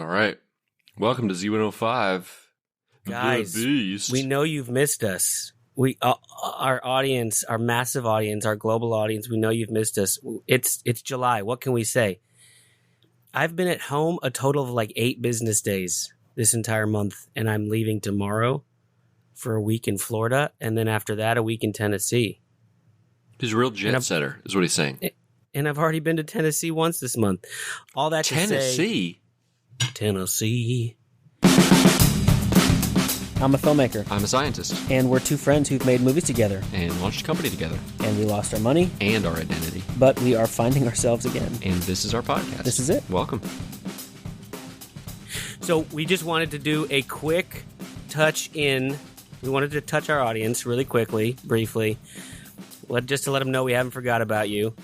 All right. Welcome to Z105. Guys, the Beast. we know you've missed us. Our audience, our massive audience, our global audience, we know you've missed us. It's July. What can we say? I've been at home a total of like 8 business days this entire month, and I'm leaving tomorrow for a week in Florida, and then after that, a week in Tennessee. He's a real jet setter, is what he's saying. And I've already been to Tennessee once this month. All that to Tennessee? Tennessee. I'm a filmmaker. I'm a scientist. And we're two friends who've made movies together. And launched a company together. And we lost our money. And our identity. But we are finding ourselves again. And this is our podcast. This is it. Welcome. So we just wanted to do a quick touch in. We wanted to touch our audience really quickly, briefly, just to let them know we haven't forgot about you.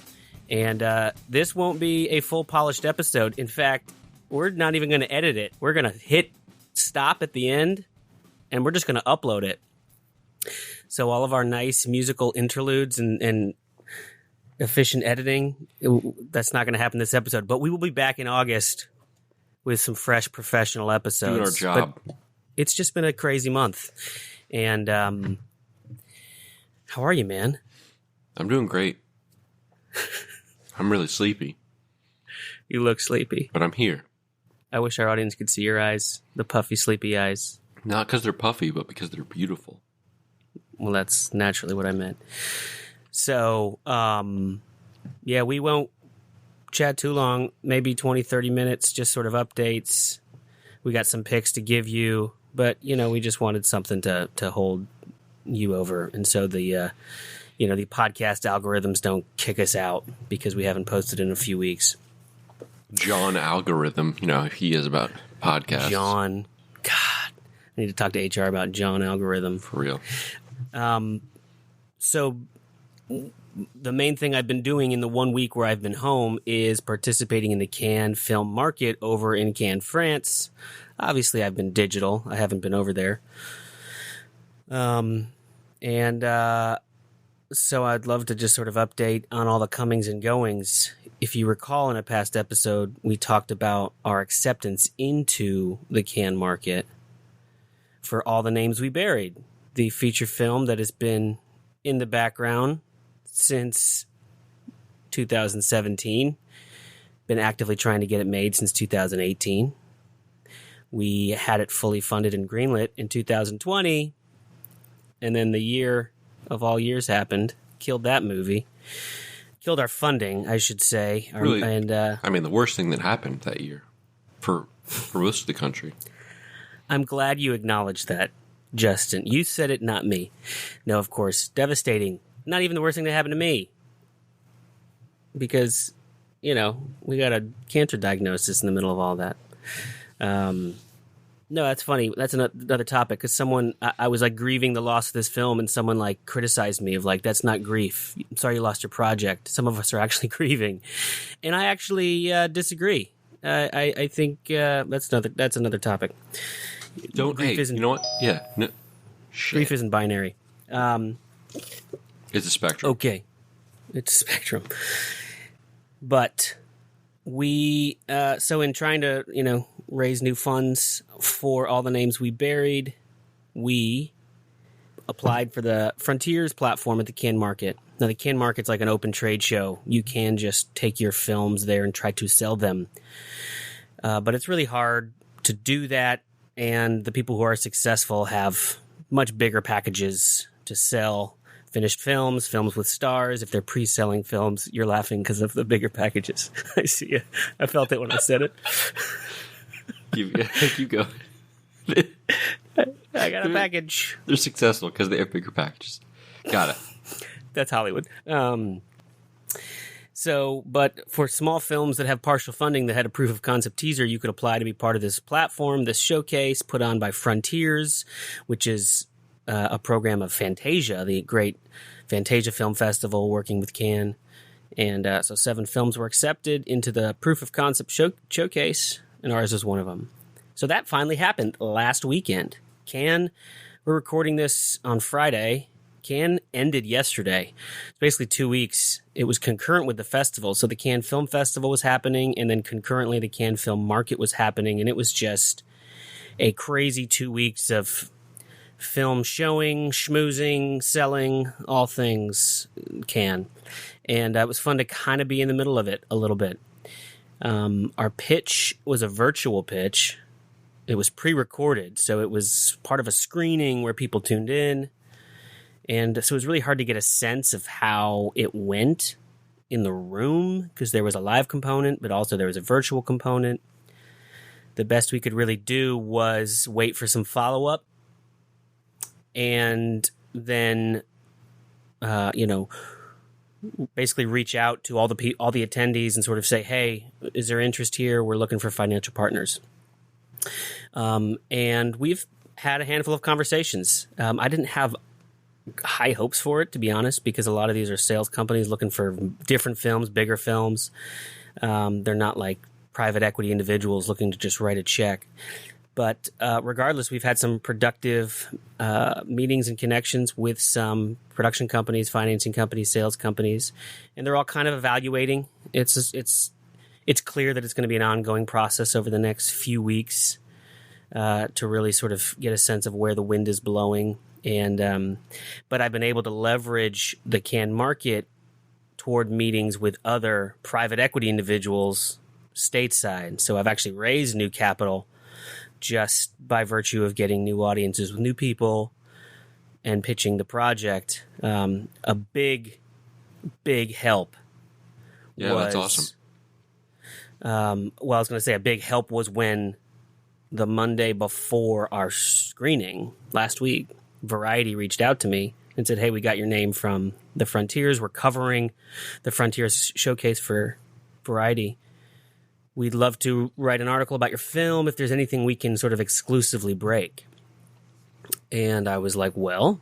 And this won't be a full polished episode. In fact, we're not even going to edit it. We're going to hit stop at the end, and we're just going to upload it. So all of our nice musical interludes and efficient editing, that's not going to happen this episode. But we will be back in August with some fresh professional episodes. Doing our job. But it's just been a crazy month. And how are you, man? I'm doing great. I'm really sleepy. You look sleepy. But I'm here. I wish our audience could see your eyes, the puffy, sleepy eyes. Not because they're puffy, but because they're beautiful. Well, that's naturally what I meant. So, yeah, we won't chat too long, maybe 20, 30 minutes, just sort of updates. We got some picks to give you, but, we just wanted something to hold you over. And so the podcast algorithms don't kick us out because we haven't posted in a few weeks. John Algorithm, he is about podcasts. John, God, I need to talk to HR about John Algorithm. For real. So the main thing I've been doing in the 1 week where I've been home is participating in the Cannes film market over in Cannes, France. Obviously, I've been digital. I haven't been over there. So I'd love to just sort of update on all the comings and goings. If you recall in a past episode, we talked about our acceptance into the Cannes market for All the Names We Buried, the feature film that has been in the background since 2017, been actively trying to get it made since 2018. We had it fully funded and greenlit in 2020, and then the year of all years happened, killed that movie, killed our funding, I should say. Really, the worst thing that happened that year for most of the country. I'm glad you acknowledged that, Justin. You said it, not me. No, of course, devastating. Not even the worst thing that happened to me. Because, we got a cancer diagnosis in the middle of all that. No, that's funny. That's another topic because I was like grieving the loss of this film, and someone like criticized me of like, that's not grief. I'm sorry you lost your project. Some of us are actually grieving, and I actually disagree. I think that's another topic. You know what? Yeah, no, grief isn't binary. It's a spectrum. Okay, it's a spectrum. But we so in trying to raise new funds for All the Names We Buried, we applied for the Frontiers platform at the Cannes Market. Now, the Cannes Market's like an open trade show. You can just take your films there and try to sell them. But it's really hard to do that, and the people who are successful have much bigger packages to sell. Finished films with stars. If they're pre-selling films, you're laughing because of the bigger packages. I see you. I felt it when I said it. Keep going. I got a package. They're successful because they have bigger packages. Got it. That's Hollywood. But for small films that have partial funding that had a proof of concept teaser, you could apply to be part of this platform, this showcase put on by Frontiers, which is a program of Fantasia, the great Fantasia Film Festival working with Cannes. And so 7 films were accepted into the proof of concept showcase, and ours was one of them. So that finally happened last weekend. Cannes, we're recording this on Friday. Cannes ended yesterday. It's basically 2 weeks. It was concurrent with the festival. So the Cannes Film Festival was happening, and then concurrently the Cannes Film Market was happening, and it was just a crazy 2 weeks of film showing, schmoozing, selling, all things Cannes. And it was fun to kind of be in the middle of it a little bit. Our pitch was a virtual pitch. It was pre-recorded, so it was part of a screening where people tuned in. And so it was really hard to get a sense of how it went in the room, because there was a live component, but also there was a virtual component. The best we could really do was wait for some follow-up and then, basically reach out to all the attendees and sort of say, hey, is there interest here? We're looking for financial partners. And we've had a handful of conversations. I didn't have high hopes for it, to be honest, because a lot of these are sales companies looking for different films, bigger films. They're not like private equity individuals looking to just write a check. But regardless, we've had some productive meetings and connections with some production companies, financing companies, sales companies, and they're all kind of evaluating. It's clear that it's going to be an ongoing process over the next few weeks to really sort of get a sense of where the wind is blowing. And but I've been able to leverage the Cannes market toward meetings with other private equity individuals stateside. So I've actually raised new capital just by virtue of getting new audiences with new people and pitching the project. A big help. Yeah, that's awesome. Well, I was going to say a big help was when the Monday before our screening last week, Variety reached out to me and said, hey, we got your name from the Frontiers. We're covering the Frontiers showcase for Variety. We'd love to write an article about your film if there's anything we can sort of exclusively break. And I was like, well,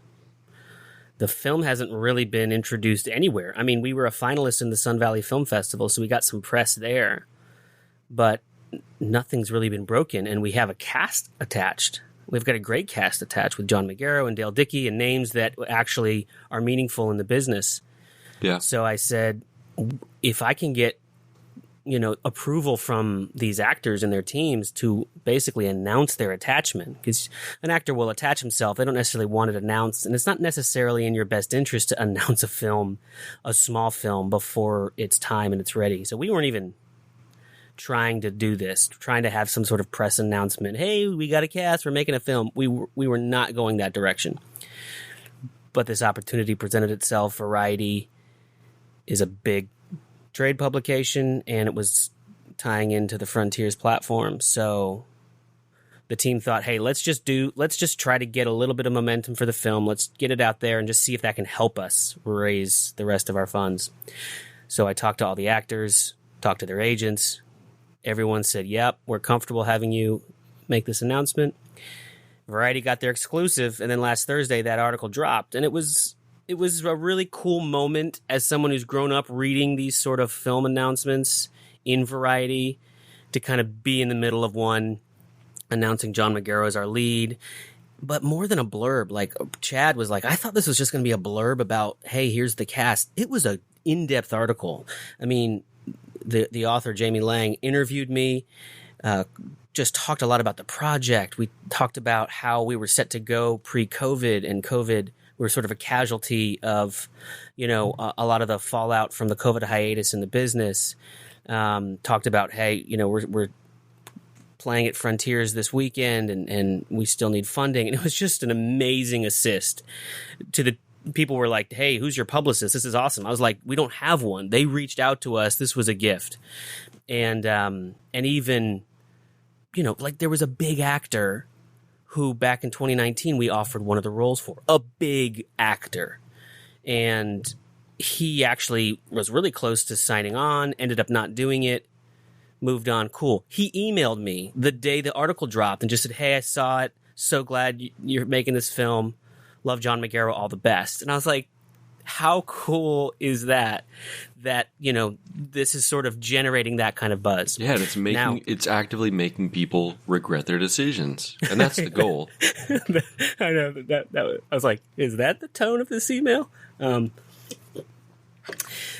the film hasn't really been introduced anywhere. I mean, we were a finalist in the Sun Valley Film Festival, so we got some press there. But nothing's really been broken, and we have a cast attached. We've got a great cast attached with John Magaro and Dale Dickey and names that actually are meaningful in the business. Yeah. So I said, if I can get approval from these actors and their teams to basically announce their attachment, because an actor will attach himself. They don't necessarily want it announced, and it's not necessarily in your best interest to announce a film, a small film, before it's time and it's ready. So we weren't even trying to do this, trying to have some sort of press announcement. Hey, we got a cast, we're making a film. We were not going that direction. But this opportunity presented itself. Variety is a big trade publication, and it was tying into the Frontiers platform. So the team thought, hey, let's just try to get a little bit of momentum for the film. Let's get it out there and just see if that can help us raise the rest of our funds. So I talked to all the actors, talked to their agents. Everyone said, yep, we're comfortable having you make this announcement. Variety got their exclusive, and then last Thursday that article dropped, and it was a really cool moment as someone who's grown up reading these sort of film announcements in Variety to kind of be in the middle of one, announcing John Magaro as our lead. But more than a blurb, like Chad was like, I thought this was just going to be a blurb about, hey, here's the cast. It was an in-depth article. I mean, the author, Jamie Lang, interviewed me, just talked a lot about the project. We talked about how we were set to go pre-COVID, and COVID, we were sort of a casualty of, a lot of the fallout from the COVID hiatus in the business. Talked about, hey, we're playing at Frontiers this weekend, and we still need funding. And it was just an amazing assist to the people. Were like, hey, who's your publicist? This is awesome. I was like, we don't have one. They reached out to us. This was a gift. And even, there was a big actor who back in 2019 we offered one of the roles for, a big actor. And he actually was really close to signing on, ended up not doing it, moved on. Cool. He emailed me the day the article dropped and just said, hey, I saw it. So glad you're making this film. Love John Magaro. All the best. And I was like, how cool is that? That, this is sort of generating that kind of buzz. Yeah, and it's actively making people regret their decisions, and that's the goal. I know that I was like, is that the tone of this email?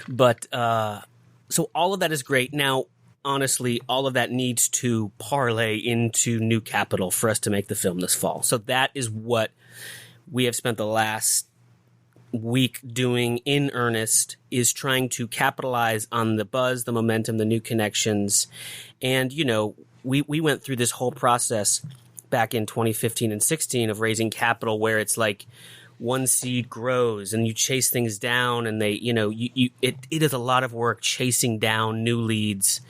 But so all of that is great. Now, honestly, all of that needs to parlay into new capital for us to make the film this fall. So that is what we have spent the last week doing in earnest, is trying to capitalize on the buzz, the momentum, the new connections. And, we went through this whole process back in 2015 and 16 of raising capital where it's like one seed grows and you chase things down, and it is a lot of work chasing down new leads.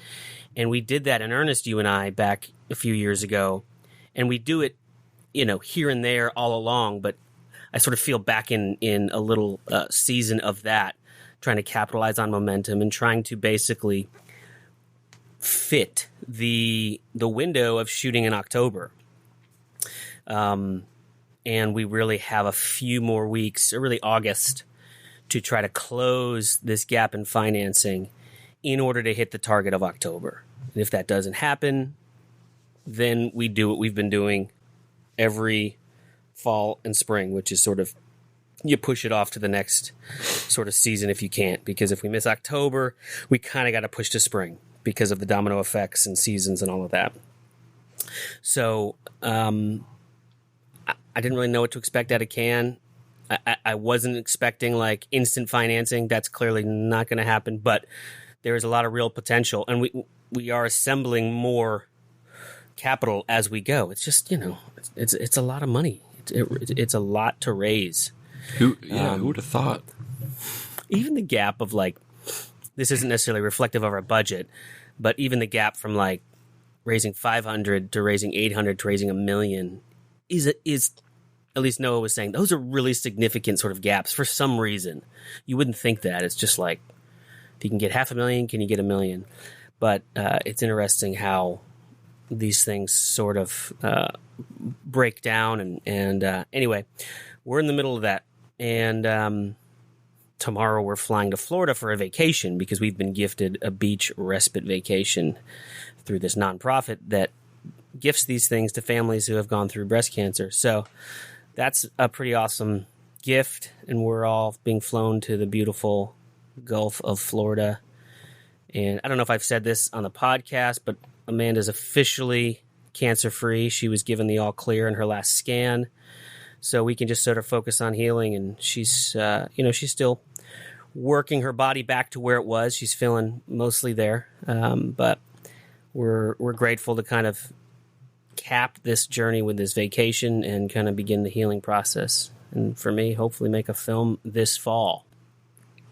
And we did that in earnest, you and I, back a few years ago. And we do it, here and there all along, but I sort of feel back in a little season of that, trying to capitalize on momentum and trying to basically fit the window of shooting in October. And we really have a few more weeks, or really August, to try to close this gap in financing in order to hit the target of October. And if that doesn't happen, then we do what we've been doing every fall and spring, which is sort of you push it off to the next sort of season if you can't, because if we miss October, we kind of got to push to spring because of the domino effects and seasons and all of that. So I didn't really know what to expect out of Cannes. I wasn't expecting like instant financing. That's clearly not going to happen, but there is a lot of real potential, and we are assembling more capital as we go. It's just, it's a lot of money. It's a lot to raise. Who would have thought? Even the gap of like, this isn't necessarily reflective of our budget, but even the gap from like raising 500 to raising 800 to raising $1 million is at least Noah was saying those are really significant sort of gaps for some reason. You wouldn't think that. It's just like, if you can get $500,000, can you get $1 million? But it's interesting how these things sort of break down. And anyway, we're in the middle of that. And tomorrow we're flying to Florida for a vacation because we've been gifted a beach respite vacation through this nonprofit that gifts these things to families who have gone through breast cancer. So that's a pretty awesome gift. And we're all being flown to the beautiful Gulf of Florida. And I don't know if I've said this on the podcast, but Amanda's officially cancer-free. She was given the all clear in her last scan. So we can just sort of focus on healing. And she's, she's still working her body back to where it was. She's feeling mostly there. But we're grateful to kind of cap this journey with this vacation and kind of begin the healing process. And for me, hopefully make a film this fall.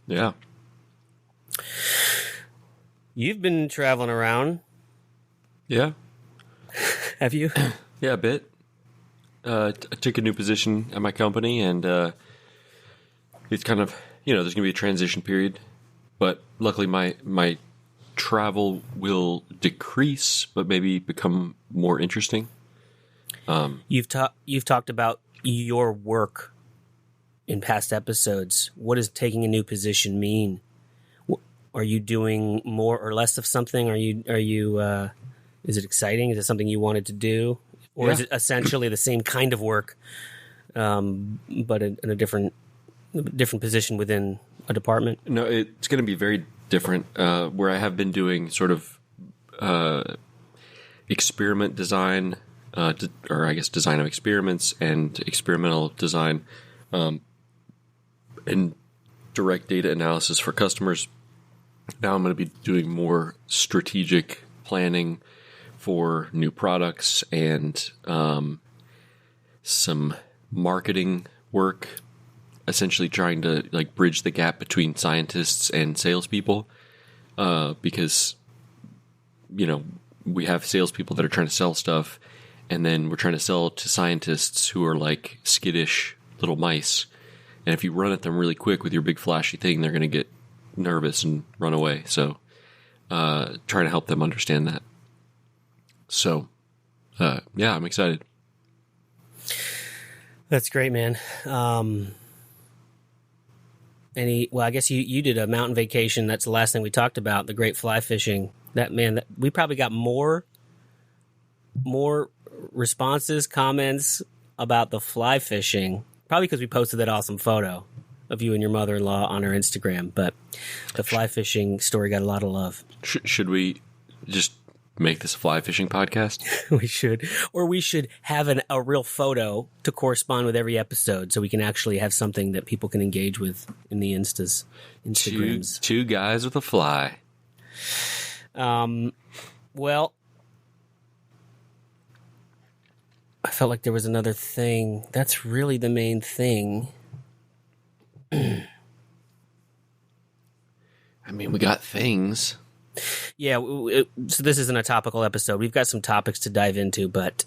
Yeah. You've been traveling around. Yeah. Have you? Yeah, a bit. I took a new position at my company, and it's kind of, there's going to be a transition period. But luckily, my travel will decrease, but maybe become more interesting. You've talked about your work in past episodes. What does taking a new position mean? Are you doing more or less of something? Are you? Is it exciting? Is it something you wanted to do, or is it essentially the same kind of work, but in a different position within a department? No, it's going to be very different. Where I have been doing sort of experiment design, or I guess design of experiments and experimental design, and direct data analysis for customers. Now I'm going to be doing more strategic planning for new products and some marketing work, essentially trying to like bridge the gap between scientists and salespeople, because we have salespeople that are trying to sell stuff, and then we're trying to sell to scientists who are like skittish little mice, and if you run at them really quick with your big flashy thing, they're going to get nervous and run away. So trying to help them understand that. So I'm excited. That's great, man. Well, I guess you did a mountain vacation. That's the last thing we talked about, the great fly fishing. We probably got more responses, comments about the fly fishing, probably because we posted that awesome photo of you and your mother-in-law on our Instagram. But the fly fishing story got a lot of love. Should we just make this a fly fishing podcast? We should. Or we should have a real photo to correspond with every episode so we can actually have something that people can engage with in the Instagrams. Two guys with a fly. Well, I felt like there was another thing. That's really the main thing. I mean, we got things. Yeah, so this isn't a topical episode. We've got some topics to dive into, but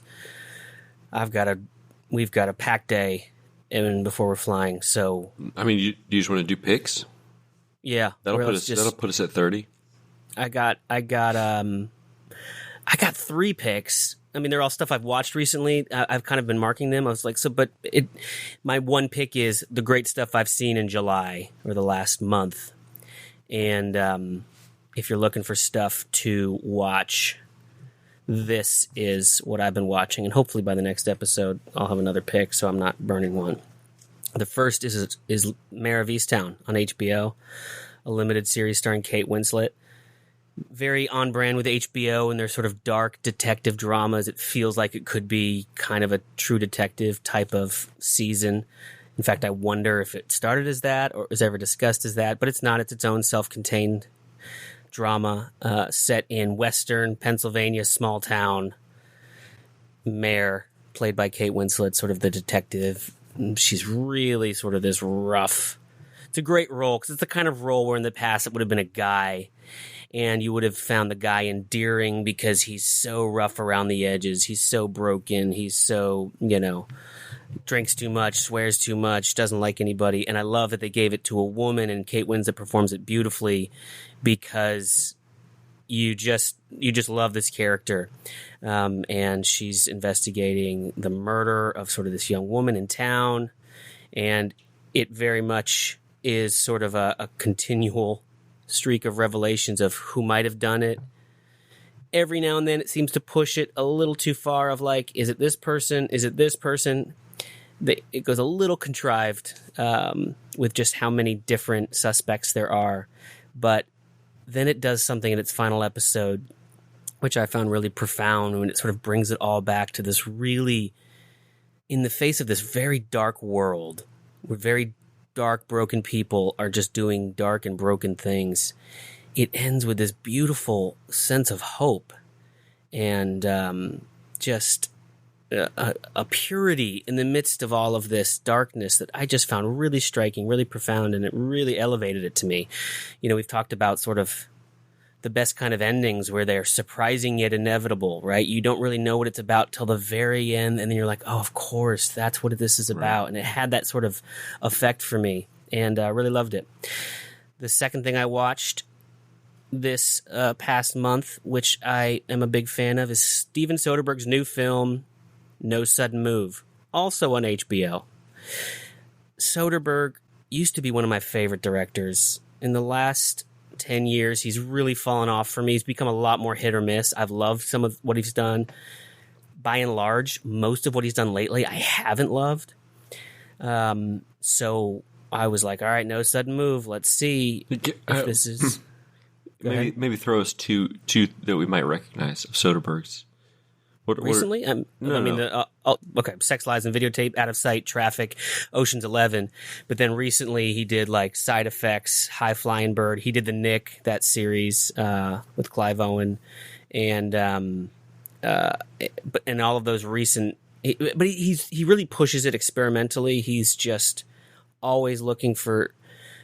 we've got a packed day before we're flying. So, I mean, you just want to do picks? Yeah, that'll put us at 30. I got 3 picks. I mean, they're all stuff I've watched recently. I've kind of been marking them. I was like, my one pick is the great stuff I've seen in July or the last month. And if you're looking for stuff to watch, this is what I've been watching. And hopefully by the next episode, I'll have another pick so I'm not burning one. The first is Mare of Easttown on HBO, a limited series starring Kate Winslet. Very on brand with HBO and their sort of dark detective dramas. It feels like it could be kind of a True Detective type of season. In fact, I wonder if it started as that or was ever discussed as that, but it's not. It's its own self-contained drama set in Western Pennsylvania, small town. Mare, played by Kate Winslet, sort of the detective. She's really sort of this rough. It's a great role because it's the kind of role where in the past it would have been a guy. And you would have found the guy endearing because he's so rough around the edges. He's so broken. He's so, drinks too much, swears too much, doesn't like anybody. And I love that they gave it to a woman, and Kate Winslet performs it beautifully you just love this character. And she's investigating the murder of sort of this young woman in town. And it very much is sort of a continual streak of revelations of who might have done it. Every now and then it seems to push it a little too far of like, is it this person? Is it this person? It goes a little contrived with just how many different suspects there are. But then it does something in its final episode, which I found really profound when it sort of brings it all back to this really, in the face of this very dark world, where very dark, broken people are just doing dark and broken things. It ends with this beautiful sense of hope and just a purity in the midst of all of this darkness that I just found really striking, really profound, and it really elevated it to me. We've talked about sort of the best kind of endings where they're surprising yet inevitable, right? You don't really know what it's about till the very end, and then you're like, oh, of course, that's what this is about. Right. And it had that sort of effect for me, and I really loved it. The second thing I watched this past month, which I am a big fan of, is Steven Soderbergh's new film, No Sudden Move, also on HBO. Soderbergh used to be one of my favorite directors. In the last 10 years, he's really fallen off for me. He's become a lot more hit or miss. I've loved some of what he's done. By and large, most of what he's done lately, I haven't loved. So I was like, all right, No Sudden Move. Let's see if this is... Maybe throw us two that we might recognize of Soderbergh's. Recently? Okay, Sex, Lies, and Videotape, Out of Sight, Traffic, Ocean's 11. But then recently he did like Side Effects, High Flying Bird. He did the Nick, that series with Clive Owen. And all of those recent... But he really pushes it experimentally. He's just always looking for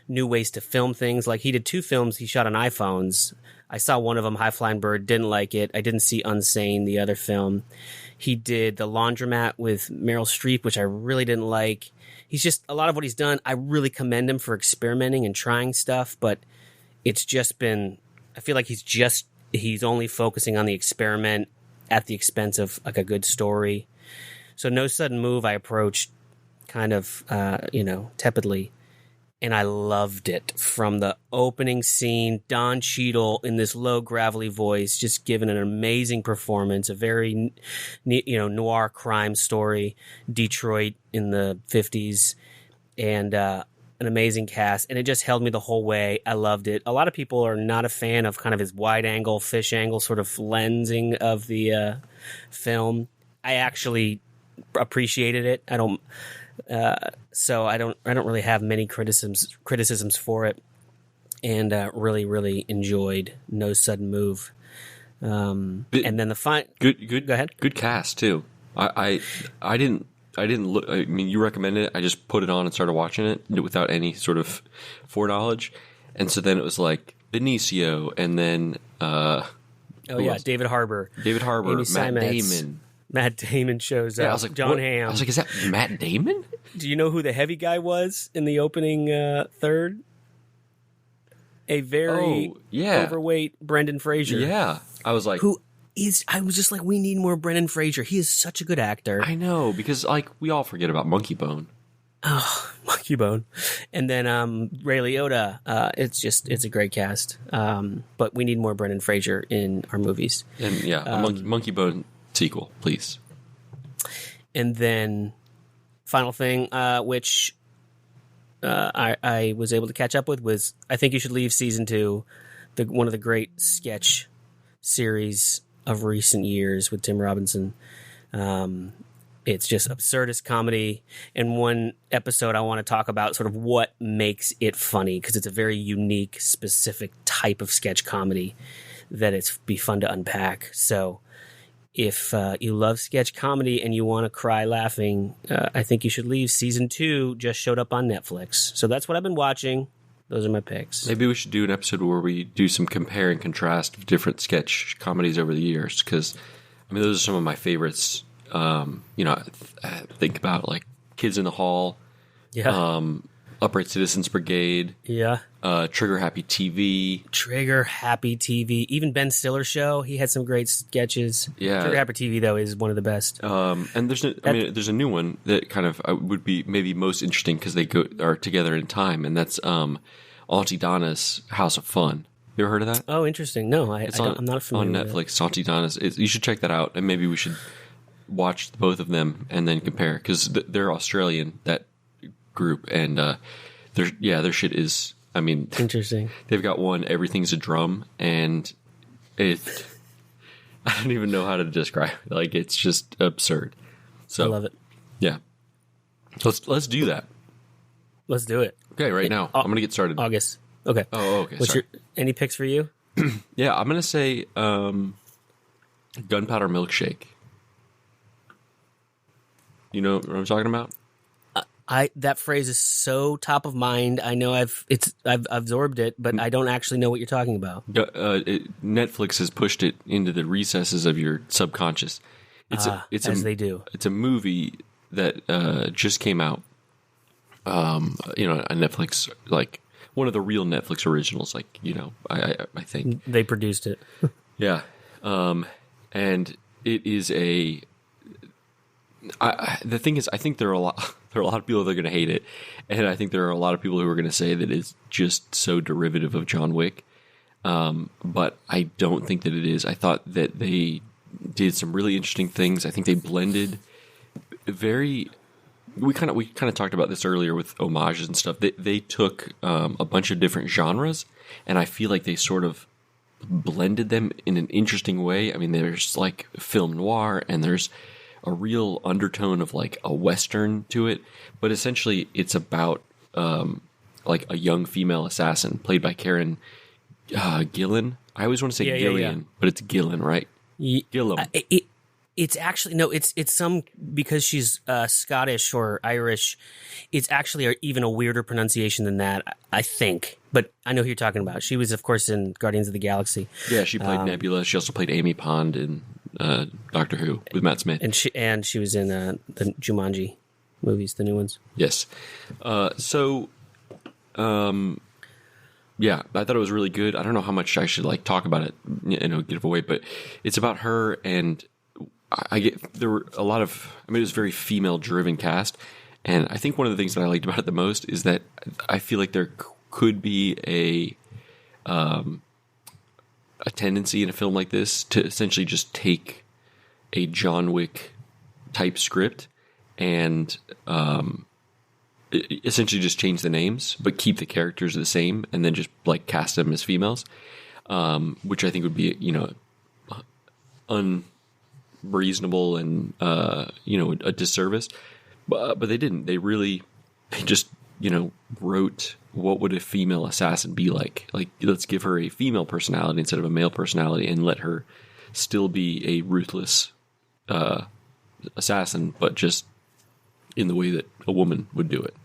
new ways to film things. Like he did 2 films he shot on iPhones. I saw one of them, High Flying Bird, didn't like it. I didn't see Unsane, the other film. He did The Laundromat with Meryl Streep, which I really didn't like. He's just, a lot of what he's done, I really commend him for experimenting and trying stuff, but it's just been, I feel like he's only focusing on the experiment at the expense of like a good story. So No Sudden Move I approached kind of, tepidly. and I loved it from the opening scene. Don Cheadle in this low gravelly voice, just giving an amazing performance. A very, noir crime story, Detroit in the 50s, and an amazing cast. And it just held me the whole way. I loved it. A lot of people are not a fan of kind of his wide angle, fish angle sort of lensing of the film. I actually appreciated it. So I don't really have many criticisms for it, and really enjoyed No Sudden Move. And then the good. Go ahead. Good cast too. I didn't look. I mean, you recommended it. I just put it on and started watching it without any sort of foreknowledge, and so then it was like Benicio, and then David Harbour, Amy Matt Simons. Damon. Matt Damon shows up. I was like, John what? Hamm. I was like, is that Matt Damon? Do you know who the heavy guy was in the opening third? A very overweight Brendan Fraser. Yeah. I was like, I was just like, we need more Brendan Fraser. He is such a good actor. I know, because like we all forget about Monkey Bone. Oh, Monkey Bone. And then Ray Liotta. It's a great cast. But we need more Brendan Fraser in our movies. And Monkey Bone sequel, please. And then final thing, which I was able to catch up with, was I Think You Should Leave season 2, one of the great sketch series of recent years with Tim Robinson. It's just absurdist comedy. And one episode I want to talk about sort of what makes it funny, because it's a very unique, specific type of sketch comedy that it's be fun to unpack. So if you love sketch comedy and you want to cry laughing, I Think You Should Leave season 2 just showed up on Netflix. So that's what I've been watching. Those are my picks. Maybe we should do an episode where we do some compare and contrast of different sketch comedies over the years, because I mean those are some of my favorites. I think about like Kids in the Hall, Upright Citizens Brigade, Trigger Happy TV, even Ben Stiller's show. He had some great sketches. Trigger Happy TV though is one of the best. And there's a new one that kind of would be maybe most interesting because they are together in time, and that's Auntie Donna's House of Fun. You ever heard of that? Oh, interesting. No, I'm not familiar. On Netflix, Auntie Donna's. You should check that out, and maybe we should watch both of them and then compare, because they're Australian, that group, and their shit is, I mean, interesting. They've got one, Everything's a Drum, and I don't even know how to describe it. Like, it's just absurd. So I love it. Yeah. Let's do that. Let's do it. Okay, now. I'm going to get started. August. Okay. Oh, okay. Any picks for you? Yeah, I'm going to say Gunpowder Milkshake. You know what I'm talking about? That phrase is so top of mind. I know I've absorbed it, but I don't actually know what you're talking about. Netflix has pushed it into the recesses of your subconscious. They do. It's a movie that just came out. On Netflix, like one of the real Netflix originals. Like, I think they produced it. Yeah, and it is a. The thing is, I think there are a lot of people that are going to hate it, and I think there are a lot of people who are going to say that it's just so derivative of John Wick. But I don't think that it is. I thought that they did some really interesting things. I think they blended We kind of talked about this earlier with homages and stuff. They took a bunch of different genres, and I feel like they sort of blended them in an interesting way. I mean, there's like film noir, and there's a real undertone of like a Western to it, but essentially it's about like a young female assassin played by Karen Gillan. I always want to say Gillian, but it's Gillan, right? Gillam. It's actually it's some, because she's Scottish or Irish. It's actually even a weirder pronunciation than that, I think. But I know who you're talking about. She was, of course, in Guardians of the Galaxy. Yeah, she played Nebula. She also played Amy Pond in Doctor Who with Matt Smith, and she was in the Jumanji movies, the new ones. Yes. Yeah, I thought it was really good. I don't know how much I should like talk about it, give away, but it's about her, and there were a lot of. I mean, it was a very female driven cast, And I think one of the things that I liked about it the most is that I feel like there could be a tendency in a film like this to essentially just take a John Wick type script and essentially just change the names, but keep the characters the same, and then just like cast them as females, which I think would be, you know, unreasonable and you know, a disservice. But they didn't. They just, you know, wrote what would a female assassin be like. Like, let's give her a female personality instead of a male personality, and let her still be a ruthless assassin, but just in the way that a woman would do it.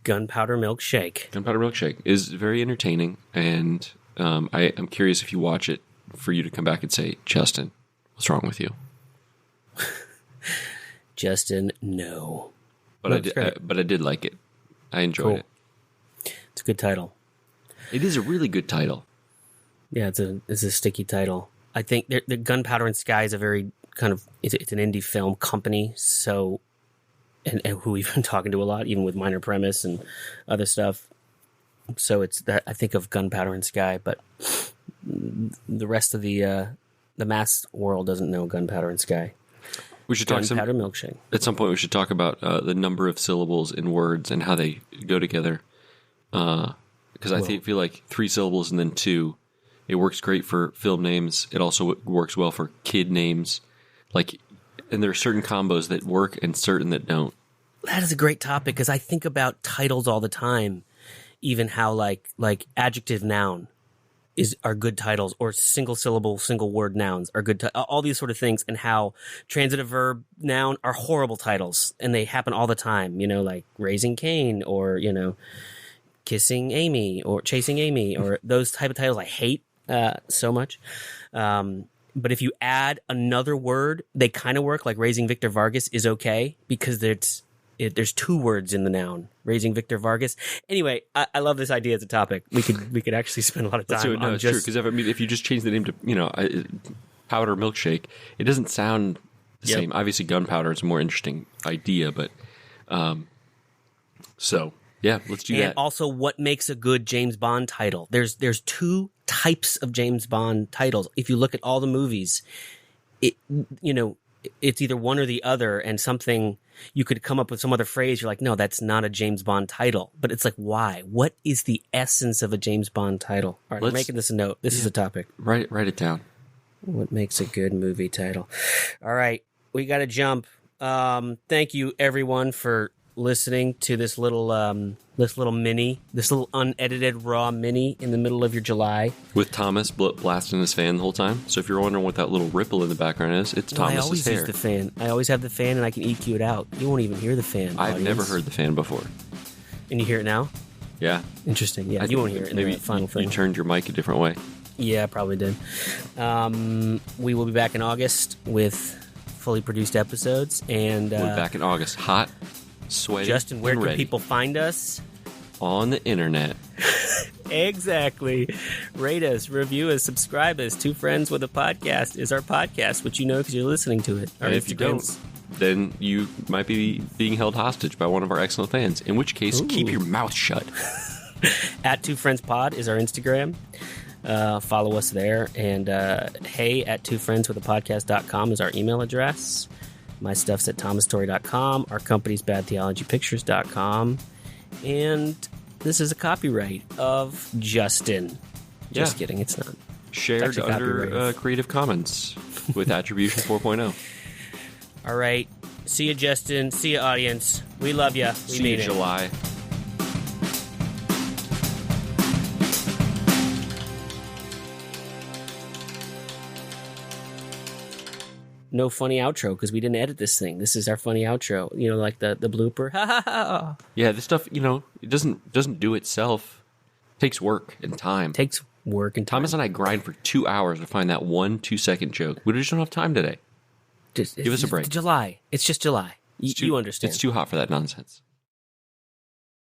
Gunpowder Milkshake. Gunpowder Milkshake is very entertaining, and I'm curious if you watch it for you to come back and say, Justin, what's wrong with you? Justin, no. But I did like it. I enjoyed it. It's a good title. It is a really good title. Yeah, it's a sticky title. I think the Gunpowder and Sky is a very kind of it's an indie film company, so and who we've been talking to a lot, even with Minor Premise and other stuff. So it's that I think of Gunpowder and Sky, but the rest of the mass world doesn't know Gunpowder and Sky. We should talk Gunpowder Milkshake. At some point. We should talk about the number of syllables in words and how they go together. Because I feel like 3 syllables and then 2, it works great for film names. It also works well for kid names. Like, and there are certain combos that work and certain that don't. That is a great topic because I think about titles all the time. Even how like adjective noun are good titles, or single syllable, single word nouns are good. All these sort of things, and how transitive verb noun are horrible titles, and they happen all the time. You know, like raising Cain, or you know, kissing Amy, or chasing Amy, or those type of titles I hate so much. But if you add another word, they kind of work. Like raising Victor Vargas is okay because there's 2 words in the noun. Raising Victor Vargas. Anyway, I love this idea as a topic. We could actually spend a lot of time on it's true, because if you just change the name to, you know, Powder Milkshake, it doesn't sound the same. Obviously, Gunpowder is a more interesting idea, but so yeah, let's do that. And also, what makes a good James Bond title? There's 2 types of James Bond titles. If you look at all the movies, it's either one or the other, and something you could come up with some other phrase. You're like, no, that's not a James Bond title. But it's like, why? What is the essence of a James Bond title? All right, I'm making this a note. This is a topic. Write it down. What makes a good movie title? All right, we got to jump. Thank you, everyone, for listening to this little unedited raw mini in the middle of your July with Thomas blasting his fan the whole time. So if you're wondering what that little ripple in the background is, it's Thomas's hair. I always use the fan. I always have the fan, and I can EQ it out. You won't even hear the fan. I've never heard the fan before. And you hear it now? Yeah. Interesting. Yeah, you won't hear it in the final thing. You turned your mic a different way. Yeah, I probably did. We will be back in August with fully produced episodes, and we'll be back in August, hot, sweaty, Justin, where and can ready. people find us? On the internet. Exactly. Rate us, review us, subscribe us. 2 Friends with a Podcast is our podcast, which you know because you're listening to it. And if you don't, then you might be being held hostage by one of our excellent fans, in which case, keep your mouth shut. At 2 Friends Pod is our Instagram. Follow us there. And hey at 2friendswithapodcast.com is our email address. My stuff's at thomastory.com. Our company's badtheologypictures.com. And this is a copyright of Justin. Just kidding, it's not. Shared under Creative Commons with Attribution 4.0. All right. See you, Justin. See you, audience. We love you. See you, July. No funny outro because we didn't edit this thing. This is our funny outro. You know, like the blooper. Yeah, this stuff, you know, it doesn't do itself. It takes work and time. Takes work and time. Thomas and I grind for 2 hours to find that 1 2-second joke. We just don't have time today. Give us a break. July. It's just July. You understand. It's too hot for that nonsense.